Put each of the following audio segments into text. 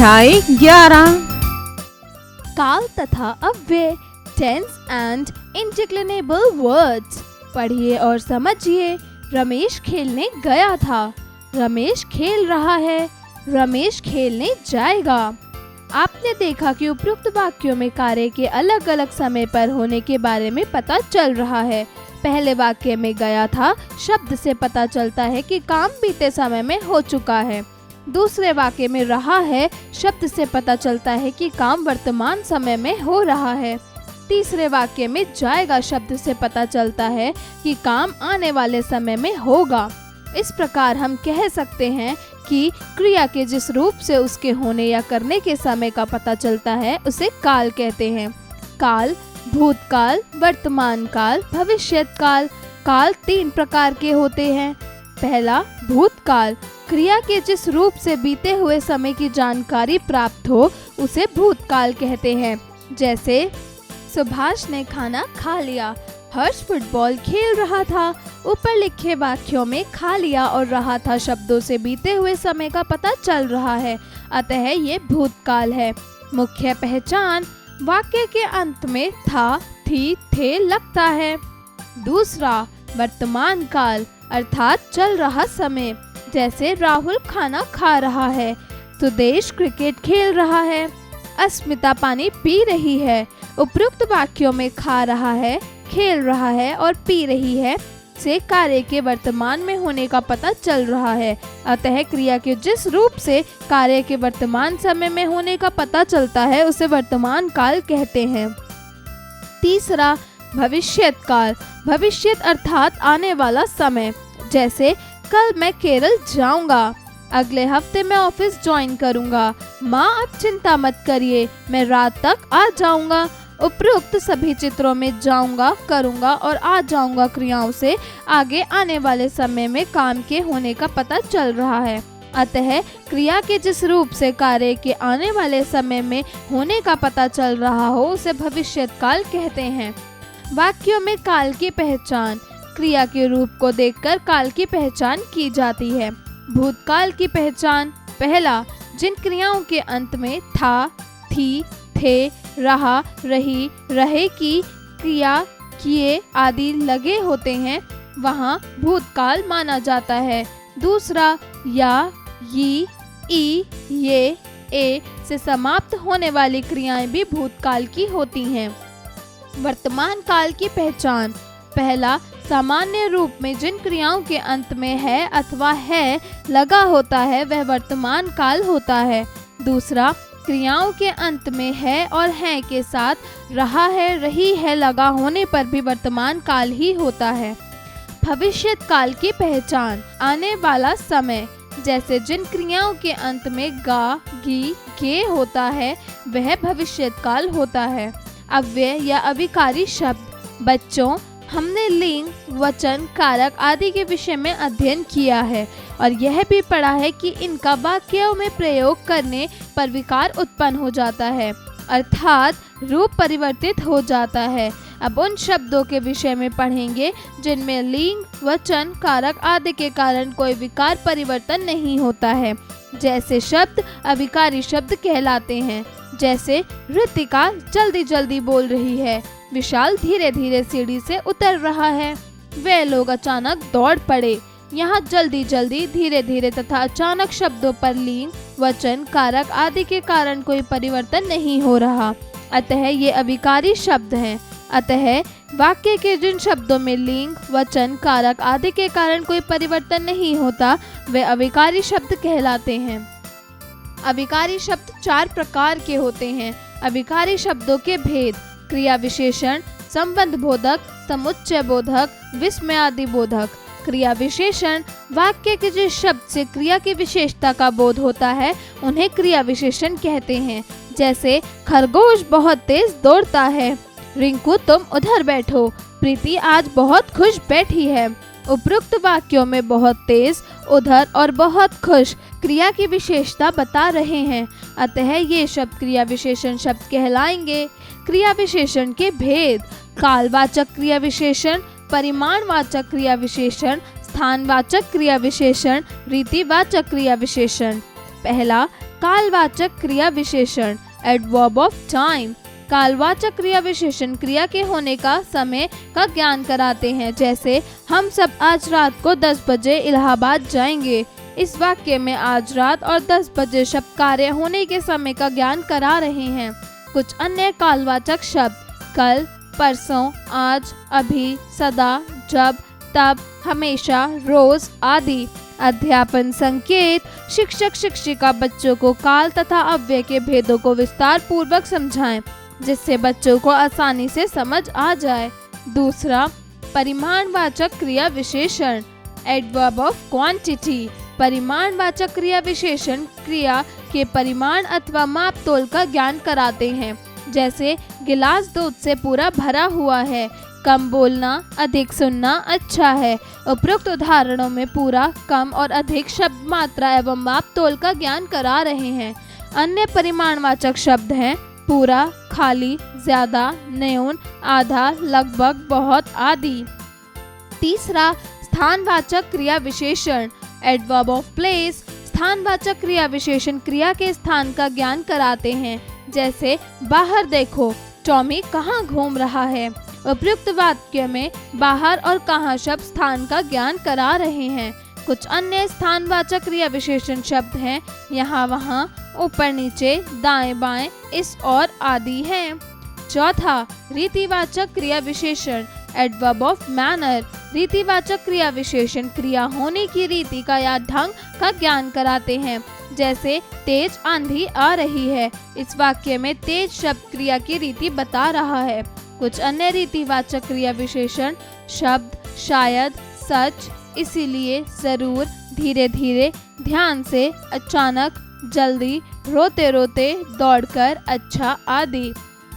अध्याय 11 काल तथा अव्यय, टेंस एंड इंडिक्लिनेबल वर्ड्स। पढ़िए और समझिए। रमेश खेलने गया था, रमेश खेल रहा है, रमेश खेलने जाएगा। आपने देखा कि उपयुक्त वाक्यों में कार्य के अलग अलग समय पर होने के बारे में पता चल रहा है। पहले वाक्य में गया था शब्द से पता चलता है कि काम बीते समय में हो चुका है। दूसरे वाक्य में रहा है शब्द से पता चलता है कि काम वर्तमान समय में हो रहा है। तीसरे वाक्य में जाएगा शब्द से पता चलता है कि काम आने वाले समय में होगा। इस प्रकार हम कह सकते हैं कि क्रिया के जिस रूप से उसके होने या करने के समय का पता चलता है उसे काल कहते हैं। काल भूतकाल, वर्तमान काल, भविष्यत काल। काल 3 प्रकार के होते हैं। पहला भूतकाल, क्रिया के जिस रूप से बीते हुए समय की जानकारी प्राप्त हो उसे भूतकाल कहते हैं। जैसे सुभाष ने खाना खा लिया, हर्ष फुटबॉल खेल रहा था। ऊपर लिखे वाक्यों में खा लिया और रहा था शब्दों से बीते हुए समय का पता चल रहा है, अतः ये भूतकाल है। मुख्य पहचान, वाक्य के अंत में था, थी, थे लगता है। दूसरा वर्तमान काल अर्थात चल रहा समय। जैसे राहुल खाना खा रहा है, सुदेश क्रिकेट खेल रहा है, अस्मिता पानी पी रही है। उपयुक्त वाक्यों में खा रहा है, खेल रहा है और पी रही है से कार्य के वर्तमान में होने का पता चल रहा है, अतः क्रिया के जिस रूप से कार्य के वर्तमान समय में होने का पता चलता है उसे वर्तमान काल कहते हैं। तीसरा भविष्यत काल, भविष्यत अर्थात आने वाला समय। जैसे कल मैं केरल जाऊंगा, अगले हफ्ते मैं ऑफिस ज्वाइन करूंगा, माँ अब चिंता मत करिए, मैं रात तक आ जाऊंगा। उपरोक्त सभी चित्रों में जाऊंगा, करूंगा और आ जाऊंगा क्रियाओं से आगे आने वाले समय में काम के होने का पता चल रहा है, अतः क्रिया के जिस रूप से कार्य के आने वाले समय में होने का पता चल रहा हो उसे भविष्यत काल कहते हैं। वाक्यों में काल की पहचान, क्रिया के रूप को देखकर काल की पहचान की जाती है। भूतकाल की पहचान, पहला जिन क्रियाओं के अंत में था, थी, थे, रहा, रही, रहे की क्रिया, किए आदि लगे होते हैं वहाँ भूतकाल माना जाता है। दूसरा या, ये, ई, ये, ए से समाप्त होने वाली क्रियाएं भी भूतकाल की होती हैं। वर्तमान काल की पहचान, पहला सामान्य रूप में जिन क्रियाओं के अंत में है अथवा है लगा होता है वह वर्तमान काल होता है। दूसरा क्रियाओं के अंत में है और हैं के साथ रहा है, रही है लगा होने पर भी वर्तमान काल ही होता है। भविष्यत काल की पहचान, आने वाला समय। जैसे जिन क्रियाओं के अंत में गा, गी, गे होता है वह भविष्यत काल होता है। अव्यय या अविकारी शब्द, बच्चों हमने लिंग, वचन, कारक आदि के विषय में अध्ययन किया है और यह भी पढ़ा है कि इनका वाक्यों में प्रयोग करने पर विकार उत्पन्न हो जाता है, अर्थात रूप परिवर्तित हो जाता है। अब उन शब्दों के विषय में पढ़ेंगे जिनमें लिंग, वचन, कारक आदि के कारण कोई विकार परिवर्तन नहीं होता है। जैसे शब्द अविकारी शब्द कहलाते हैं। जैसे ऋतिका जल्दी जल्दी बोल रही है, विशाल धीरे धीरे सीढ़ी से उतर रहा है। वे लोग अचानक दौड़ पड़े। यहाँ जल्दी जल्दी, धीरे धीरे तथा अचानक शब्दों पर लिंग, वचन, कारक आदि के कारण कोई परिवर्तन नहीं हो रहा, अतः ये अविकारी शब्द हैं। अतः वाक्य के जिन शब्दों में लिंग, वचन, कारक आदि के कारण कोई परिवर्तन नहीं होता वे अविकारी शब्द कहलाते हैं। अविकारी शब्द 4 प्रकार के होते हैं। अविकारी शब्दों के भेद, क्रिया विशेषण, संबंध बोधक, समुच्चय बोधक, विस्मयादि बोधक। क्रिया विशेषण, वाक्य के जिस शब्द से क्रिया की विशेषता का बोध होता है उन्हें क्रिया विशेषण कहते हैं। जैसे खरगोश बहुत तेज दौड़ता है, रिंकू तुम उधर बैठो, प्रीति आज बहुत खुश बैठी है। उपरोक्त वाक्यों में बहुत तेज, उधर और बहुत खुश क्रिया की विशेषता बता रहे हैं, अतः ये शब्द क्रिया विशेषण शब्द कहलाएंगे। क्रिया विशेषण के भेद, कालवाचक क्रिया विशेषण, परिमाणवाचक क्रिया विशेषण, स्थानवाचक क्रिया विशेषण, रीतिवाचक क्रिया विशेषण। पहला कालवाचक क्रिया विशेषण एडवर्ब ऑफ टाइम। कालवाचक क्रिया विशेषण क्रिया के होने का समय का ज्ञान कराते हैं। जैसे हम सब आज रात को 10 बजे इलाहाबाद जाएंगे। इस वाक्य में आज रात और 10 बजे शब्द कार्य होने के समय का ज्ञान करा रहे हैं। कुछ अन्य कालवाचक शब्द कल, परसों, आज, अभी, सदा, जब, तब, हमेशा, रोज आदि। अध्यापन संकेत शिक्षक शिक्षिका बच्चों को काल तथा अव्यय के भेदों को विस्तार पूर्वक समझाएं, जिससे बच्चों को आसानी से समझ आ जाए। दूसरा, परिमाणवाचक क्रिया विशेषण एडवर्ब ऑफ क्वांटिटी। परिमाणवाचक क्रिया विशेषण क्रिया के परिमाण अथवा माप तोल का ज्ञान कराते हैं। जैसे गिलास दूध से पूरा भरा हुआ है। कम बोलना, अधिक सुनना अच्छा है। उपरोक्त उदाहरणों में पूरा, कम और अधिक शब्द मात्रा एवं माप तोल का ज्ञान करा रहे हैं। अन्य परिमाणवाचक शब्द हैं पूरा, खाली, ज्यादा, न्यून, आधा, लगभग, बहुत आदि। तीसरा, स्थानवाचक क्रिया विशेषण एडवर्ब ऑफ प्लेस। स्थानवाचक क्रिया विशेषण क्रिया के स्थान का ज्ञान कराते हैं। जैसे बाहर देखो, टॉमी कहाँ घूम रहा है। उपयुक्त वाक्य में बाहर और कहाँ शब्द स्थान का ज्ञान करा रहे हैं। कुछ अन्य स्थानवाचक क्रिया विशेषण शब्द हैं यहाँ वहाँ, ऊपर नीचे, दाएं बाएं, इस और आदि हैं। चौथा, रीतिवाचक क्रिया विशेषण एडवर्ब ऑफ मैनर। रीतिवाचक क्रिया विशेषण क्रिया होने की रीति का या ढंग का ज्ञान कराते हैं। जैसे तेज आंधी आ रही है। इस वाक्य में तेज शब्द क्रिया की रीति बता रहा है। कुछ अन्य रीतिवाचक क्रिया विशेषण शब्द शायद, सच, इसीलिए, जरूर, धीरे धीरे, ध्यान से, अचानक, जल्दी, रोते रोते, दौड़कर, अच्छा आदि।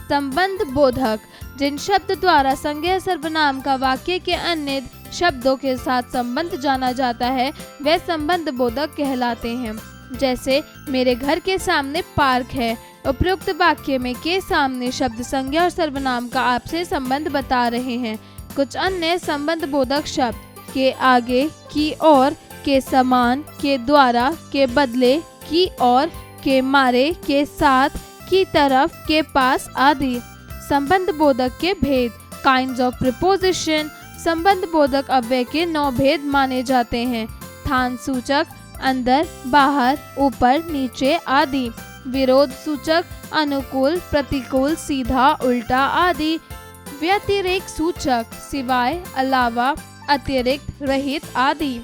संबंध बोधक जिन शब्द द्वारा संज्ञा सर्वनाम का वाक्य के अन्य शब्दों के साथ संबंध जाना जाता है वे संबंध बोधक कहलाते हैं। जैसे मेरे घर के सामने पार्क है। उपयुक्त वाक्य में के सामने शब्द संज्ञा और सर्वनाम का आपसे संबंध बता रहे हैं। कुछ अन्य संबंध बोधक शब्द के आगे, की ओर, के समान, के द्वारा, के बदले, की ओर, के मारे, के साथ, की तरफ, के पास आदि। संबंध बोधक के भेद काइंड्स ऑफ प्रीपोजिशन। संबंध बोधक अव्यय के 9 भेद माने जाते हैं। स्थान सूचक अंदर, बाहर, ऊपर, नीचे आदि। विरोध सूचक अनुकूल, प्रतिकूल, सीधा, उल्टा आदि। व्यतिरेक सूचक सिवाय, अलावा, अतिरिक्त, रहित आदि।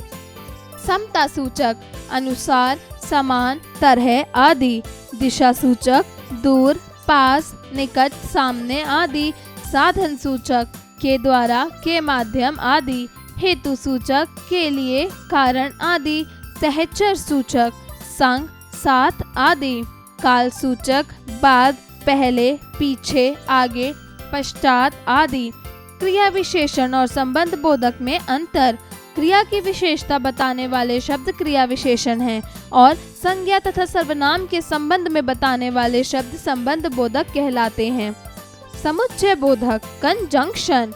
समता सूचक अनुसार, समान, तरह आदि। दिशा सूचक दूर, पास, निकट, सामने आदि। साधन सूचक के द्वारा, के माध्यम आदि। हेतु सूचक के लिए, कारण आदि। सहचर सूचक संग, साथ आदि। काल सूचक बाद, पहले, पीछे, आगे, पश्चात आदि। क्रिया विशेषण और संबंध बोधक में अंतर। क्रिया की विशेषता बताने वाले शब्द क्रिया विशेषण हैं और संज्ञा तथा सर्वनाम के संबंध में बताने वाले शब्द संबंध बोधक कहलाते हैं। समुच्चय बोधक कंजंक्शन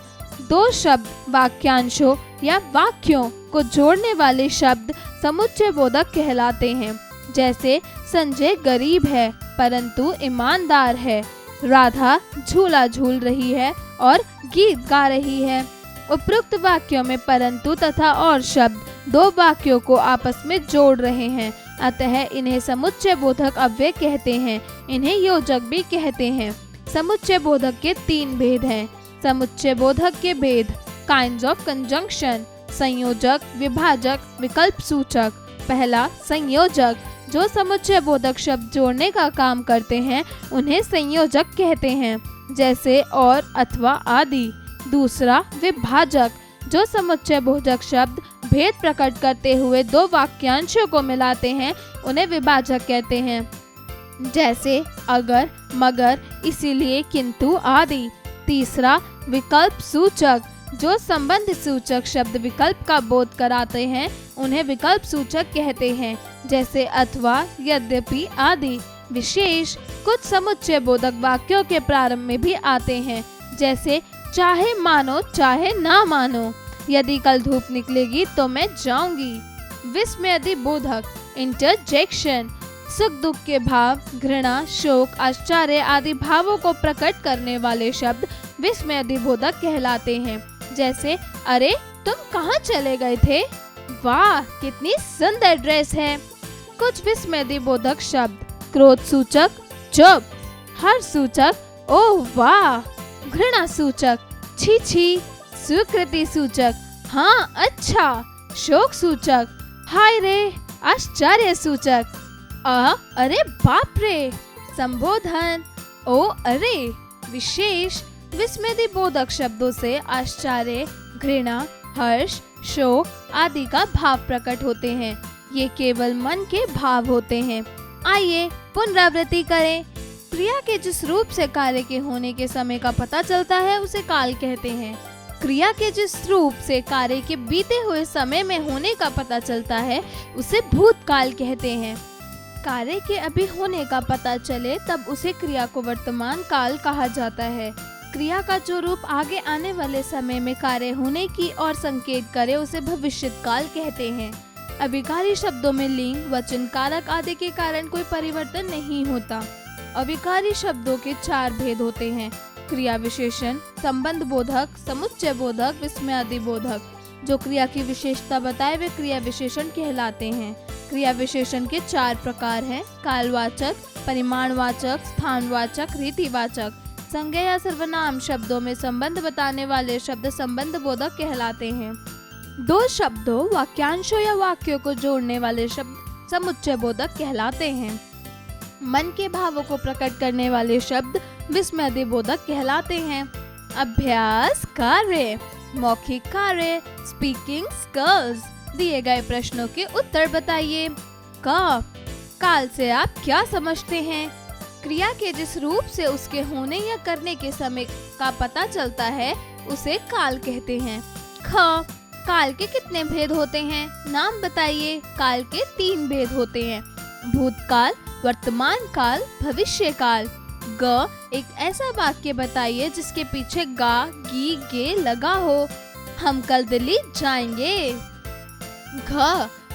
दो शब्द, वाक्यांशों या वाक्यों को जोड़ने वाले शब्द समुच्चय बोधक कहलाते हैं। जैसे संजय गरीब है परंतु ईमानदार है। राधा झूला झूल रही है और गीत गा रही है। उपरोक्त वाक्यों में परंतु तथा और शब्द दो वाक्यों को आपस में जोड़ रहे हैं, अतः इन्हें समुच्चय बोधक अव्यय कहते हैं। इन्हें योजक भी कहते हैं। समुच्चय बोधक के 3 भेद हैं। समुच्चय बोधक के भेद काइंड्स ऑफ कंजंक्शन, संयोजक, विभाजक, विकल्प सूचक। पहला संयोजक, जो समुच्चय बोधक शब्द जोड़ने का काम करते हैं उन्हें संयोजक कहते हैं, जैसे और, अथवा आदि। दूसरा विभाजक, जो समुच्चय बोधक शब्द भेद प्रकट करते हुए दो वाक्यांशों को मिलाते हैं उन्हें विभाजक कहते हैं, जैसे अगर, मगर, इसीलिए, किंतु आदि। तीसरा विकल्प सूचक, जो संबंध सूचक शब्द विकल्प का बोध कराते हैं उन्हें विकल्प सूचक कहते हैं, जैसे अथवा, यद्यपि आदि। विशेष, कुछ समुच्चय बोधक वाक्यों के प्रारंभ में भी आते हैं, जैसे चाहे मानो चाहे ना मानो, यदि कल धूप निकलेगी तो मैं जाऊंगी। विस्मयादि बोधक इंटरजेक्शन, सुख दुख के भाव, घृणा, शोक, आश्चर्य आदि भावों को प्रकट करने वाले शब्द विस्मयादिबोधक कहलाते हैं। जैसे अरे तुम कहाँ चले गए थे, वाह कितनी सुंदर ड्रेस है। कुछ विस्मयादिबोधक शब्द क्रोध सूचक चुप, हर्ष सूचक ओह वाह, घृणा सूचक छी छी, स्वीकृति सूचक हाँ अच्छा, शोक सूचक हाय रे, आश्चर्य सूचक अरे बाप रे, संबोधन ओ अरे। विशेष विस्मयादिबोधक शब्दों से आश्चर्य, घृणा, हर्ष, शोक आदि का भाव प्रकट होते हैं। ये केवल मन के भाव होते हैं। आइए पुनरावृत्ति करें। क्रिया के जिस रूप से कार्य के होने के समय का पता चलता है उसे काल कहते हैं। क्रिया के जिस रूप से कार्य के बीते हुए समय में होने का पता चलता है उसे भूतकाल कहते हैं। कार्य के अभी होने का पता चले तब उसे क्रिया को वर्तमान काल कहा जाता है। क्रिया का जो रूप आगे आने वाले समय में कार्य होने की ओर संकेत करे उसे भविष्यत काल कहते हैं। अविकारी शब्दों में लिंग, वचन, कारक आदि के कारण कोई परिवर्तन नहीं होता। अविकारी शब्दों के 4 भेद होते हैं: क्रिया विशेषण, संबंध बोधक, समुच्चय बोधक, विस्मयादि बोधक। जो क्रिया की विशेषता बताए वे क्रिया विशेषण कहलाते हैं। क्रिया विशेषण के 4 प्रकार हैं: कालवाचक, परिमाणवाचक, स्थानवाचक, रीतिवाचक। संज्ञा या सर्वनाम शब्दों में संबंध बताने वाले शब्द संबंध बोधक कहलाते हैं। 2 शब्दों, वाक्यांशों या वाक्यों को जोड़ने वाले शब्द समुच्चय बोधक कहलाते हैं। मन के भावों को प्रकट करने वाले शब्द विस्मयादि बोधक कहलाते हैं। अभ्यास कार्य, मौखिक कार्य, स्पीकिंग स्किल्स। दिए गए प्रश्नों के उत्तर बताइए। काल से आप क्या समझते हैं? क्रिया के जिस रूप से उसके होने या करने के समय का पता चलता है उसे काल कहते हैं। काल के कितने भेद होते हैं? नाम बताइए। काल के 3 भेद होते हैं: भूतकाल, वर्तमान काल, भविष्य काल। एक ऐसा वाक्य बताइए जिसके पीछे गा, गी, गे लगा हो। हम कल दिल्ली जाएंगे।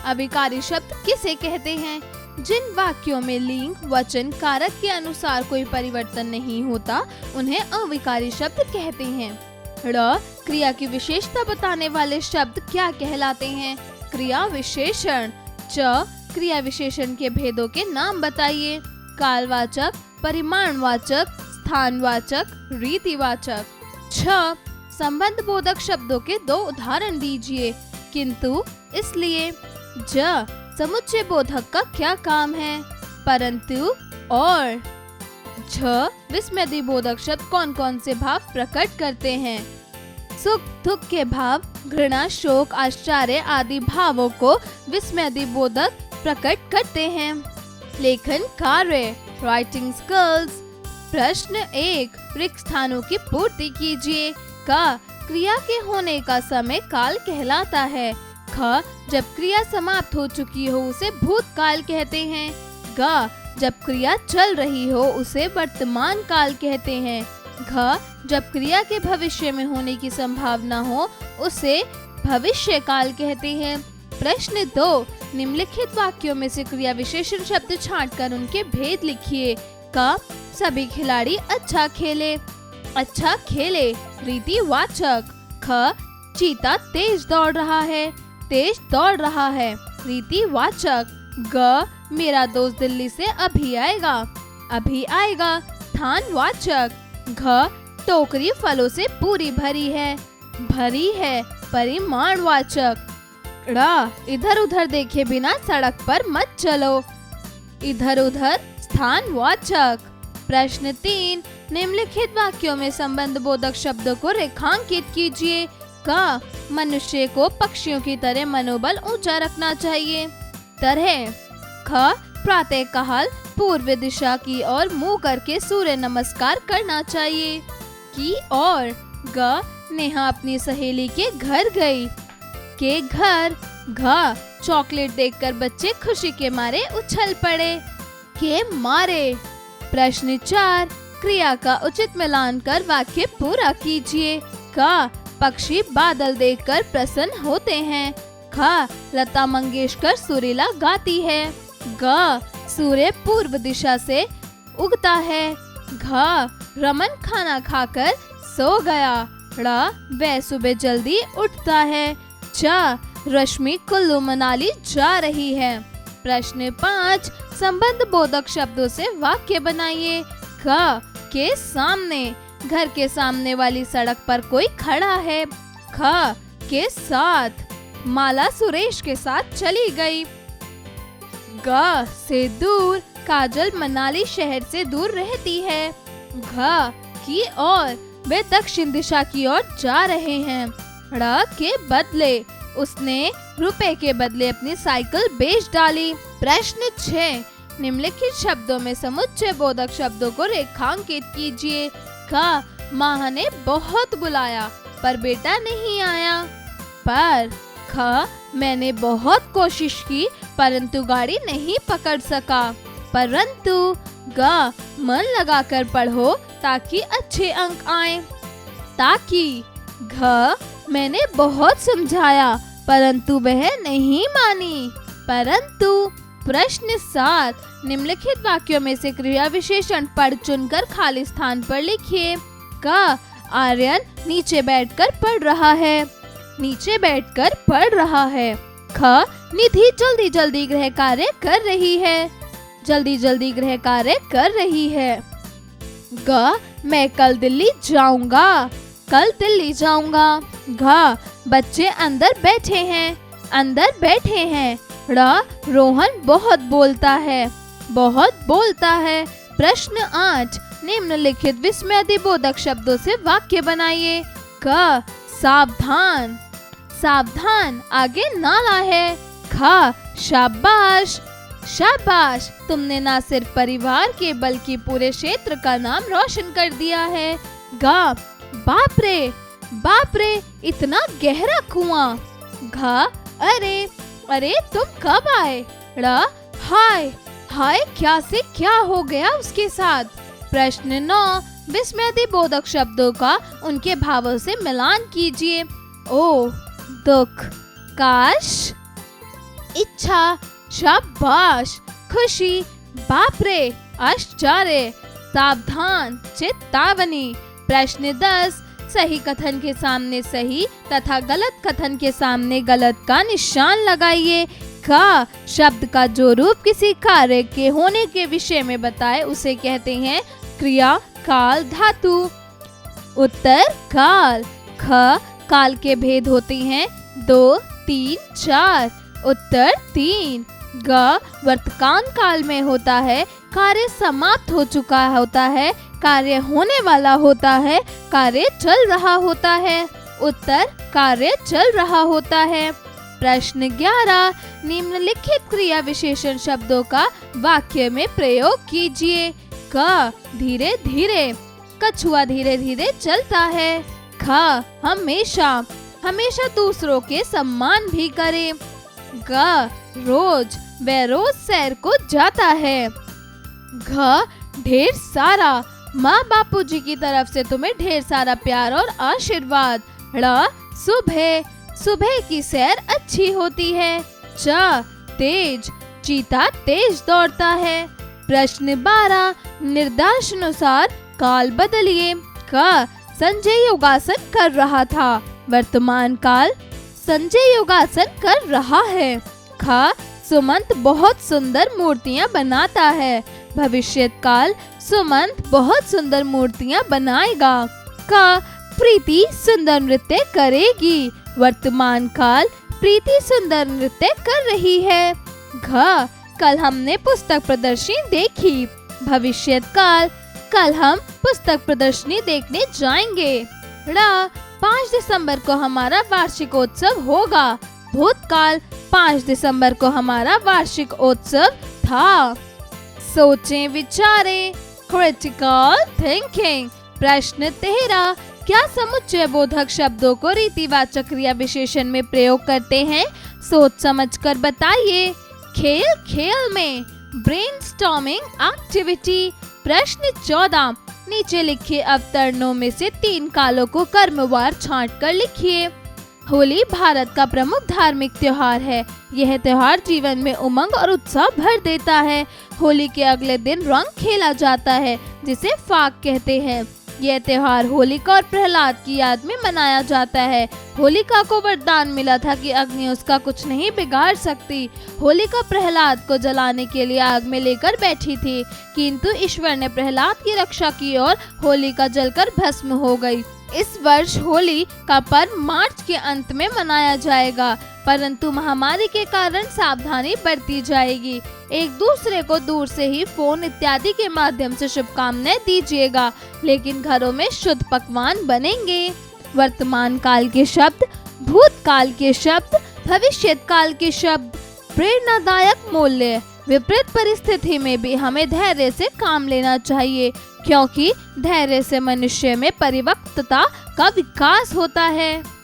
अविकारी शब्द किसे कहते हैं? जिन वाक्यों में लिंग, वचन, कारक के अनुसार कोई परिवर्तन नहीं होता उन्हें अविकारी शब्द कहते हैं। क्रिया की विशेषता बताने वाले शब्द क्या कहलाते हैं? क्रिया विशेषण। क्रिया विशेषण के भेदों के नाम बताइए। कालवाचक, परिमाणवाचक, स्थानवाचक, रीतिवाचक। संबंध बोधक शब्दों के 2 उदाहरण दीजिए। किंतु, इसलिए। समुच्चय बोधक का क्या काम है? परंतु, और। विस्मयादि बोधक शब्द कौन कौन से भाव प्रकट करते हैं? सुख दुख के भाव, घृणा, शोक, आश्चर्य आदि भावों को विस्मयादि बोधक प्रकट करते हैं। लेखन कार्य, राइटिंग स्किल्स। प्रश्न 1, रिक्त स्थानों की पूर्ति कीजिए। क्रिया के होने का समय काल कहलाता है। जब क्रिया समाप्त हो चुकी हो उसे भूतकाल कहते हैं। जब क्रिया चल रही हो उसे वर्तमान काल कहते हैं। जब क्रिया के भविष्य में होने की संभावना हो उसे भविष्य काल कहते हैं। प्रश्न 2, निम्नलिखित वाक्यों में से क्रिया विशेषण शब्द छांटकर उनके भेद लिखिए। सभी खिलाड़ी अच्छा खेले। अच्छा खेले, रीतिवाचक। चीता तेज दौड़ रहा है। तेज दौड़ रहा है, रीतिवाचक। मेरा दोस्त दिल्ली से अभी आएगा। अभी आएगा, स्थानवाचक। टोकरी फलों से पूरी भरी है। भरी है, परिमाणवाचक। इधर उधर देखे बिना सड़क पर मत चलो। इधर उधर, स्थानवाचक। प्रश्न 3, निम्नलिखित वाक्यों में संबंध बोधक शब्दों को रेखांकित कीजिए। मनुष्य को पक्षियों की तरह मनोबल ऊंचा रखना चाहिए। तरह। प्रातः काल पूर्व दिशा की ओर मुंह करके सूर्य नमस्कार करना चाहिए। की ओर। नेहा अपनी सहेली के घर गई। के घर। चॉकलेट देखकर बच्चे खुशी के मारे उछल पड़े। के मारे। प्रश्न 4, क्रिया का उचित मिलान कर वाक्य पूरा कीजिए। पक्षी बादल देखकर प्रसन्न होते हैं। लता मंगेशकर सुरीला गाती है। सूर्य पूर्व दिशा से उगता है। घ रमन खाना खाकर सो गया। ड़ वह सुबह जल्दी उठता है। च रश्मि कुल्लू मनाली जा रही है। प्रश्न 5 संबंध बोधक शब्दों से वाक्य बनाइए। क के सामने, घर के सामने वाली सड़क पर कोई खड़ा है। ख के साथ, माला सुरेश के साथ चली गई। ग से दूर, काजल मनाली शहर से दूर रहती है। घ की ओर, वे दक्षिण दिशा की ओर जा रहे हैं। ड़ के बदले, उसने रुपए के बदले अपनी साइकिल बेच डाली। प्रश्न 6 निम्नलिखित शब्दों में समुच्चय बोधक शब्दों को रेखांकित कीजिए। क माँ ने बहुत बुलाया पर बेटा नहीं आया। पर ख मैंने बहुत कोशिश की परंतु गाड़ी नहीं पकड़ सका। परंतु ग मन लगाकर पढ़ो ताकि अच्छे अंक आए। ताकि घ मैंने बहुत समझाया परंतु वह नहीं मानी। परंतु प्रश्न 7 निम्नलिखित वाक्यों में से क्रिया विशेषण पढ़ चुनकर खाली स्थान पर लिखिए। क आर्यन नीचे बैठकर पढ़ रहा है। नीचे बैठकर पढ़ रहा है। ख निधि जल्दी जल्दी गृह कार्य कर रही है। जल्दी जल्दी गृह कार्य कर रही है। ग मैं कल दिल्ली जाऊंगा। कल दिल्ली जाऊंगा। घ बच्चे अंदर बैठे हैं। अंदर बैठे हैं। ड़ रोहन बहुत बोलता है। बहुत बोलता है। प्रश्न 8 निम्नलिखित विस्मयादिबोधक शब्दों से वाक्य बनाइए। क सावधान, सावधान आगे नाला है। ख शाबाश, शाबाश तुमने ना सिर्फ परिवार के बल्कि पूरे क्षेत्र का नाम रोशन कर दिया है। ग बाप रे, बाप रे इतना गहरा कुआं। घ अरे, अरे तुम कब आए। ड़ हाय, हाय क्या से क्या हो गया उसके साथ। प्रश्न 9 विस्मयादिबोधक शब्दों का उनके भावों से मिलान कीजिए। ओ दुख, काश, इच्छा, शाबाश, खुशी, बाप रे, आश्चर्य, सावधान, चेतावनी। प्रश्न 10 सही कथन के सामने सही तथा गलत कथन के सामने गलत का निशान लगाइए। क शब्द का जो रूप किसी कार्य के होने के विषय में बताए उसे कहते हैं क्रिया काल धातु। उत्तर काल। ख काल के भेद होते हैं 2, 3, 4। उत्तर 3। ग वर्तमान काल में होता है, कार्य समाप्त हो चुका होता है, कार्य होने वाला होता है, कार्य चल रहा होता है। उत्तर कार्य चल रहा होता है। प्रश्न 11 निम्नलिखित क्रिया विशेषण शब्दों का वाक्य में प्रयोग कीजिए। क धीरे धीरे, कछुआ धीरे धीरे चलता है। ख हमेशा, हमेशा दूसरों के सम्मान भी करे। ग रोज, वह रोज सैर को जाता है। घ ढेर सारा, माँ बापूजी की तरफ से तुम्हें ढेर सारा प्यार और आशीर्वाद। ड़ सुबह, सुबह की सैर अच्छी होती है। च तेज, चीता तेज दौड़ता है। प्रश्न 12 निर्देशानुसार काल बदलिए। क संजय योगासन कर रहा था। वर्तमान काल संजय योगासन कर रहा है। ख सुमंत बहुत सुंदर मूर्तियां बनाता है। भविष्यत काल सुमंत बहुत सुंदर मूर्तियां बनाएगा। क प्रीति सुंदर नृत्य करेगी। वर्तमान काल प्रीति सुंदर नृत्य कर रही है। घ कल हमने पुस्तक प्रदर्शनी देखी। भविष्यत काल कल हम पुस्तक प्रदर्शनी देखने जाएंगे। ड़ 5 दिसंबर को हमारा वार्षिकोत्सव होगा। भूतकाल 5 दिसंबर को हमारा वार्षिकोत्सव था। सोचें विचारें, क्रिटिकल थिंकिंग। प्रश्न 13 क्या समुच्चय बोधक शब्दों को रीतिवाचक क्रिया विशेषण में प्रयोग करते हैं? सोच समझकर बताइए। खेल खेल में, ब्रेनस्टॉर्मिंग एक्टिविटी। प्रश्न 14 नीचे लिखे अवतरणों में से 3 कालों को क्रमवार छांट कर लिखिए। होली भारत का प्रमुख धार्मिक त्योहार है। यह त्योहार जीवन में उमंग और उत्साह भर देता है। होली के अगले दिन रंग खेला जाता है, जिसे फाग कहते हैं। यह त्योहार होलिका और प्रहलाद की याद में मनाया जाता है। होलिका को वरदान मिला था कि अग्नि उसका कुछ नहीं बिगाड़ सकती। होलिका प्रहलाद को जलाने के लिए आग में लेकर बैठी थी, किंतु ईश्वर ने प्रहलाद की रक्षा की और होलिका जलकर भस्म हो गई। इस वर्ष होली का पर्व मार्च के अंत में मनाया जाएगा, परंतु महामारी के कारण सावधानी बरती जाएगी। एक दूसरे को दूर से ही फोन इत्यादि के माध्यम से शुभकामनाएं दीजिएगा, लेकिन घरों में शुद्ध पकवान बनेंगे। वर्तमान काल के शब्द, भूतकाल के शब्द, भविष्य काल के शब्द, प्रेरणादायक मूल्य। विपरीत परिस्थिति में भी हमें धैर्य से काम लेना चाहिए, क्योंकि धैर्य से मनुष्य में परिपक्वता का विकास होता है।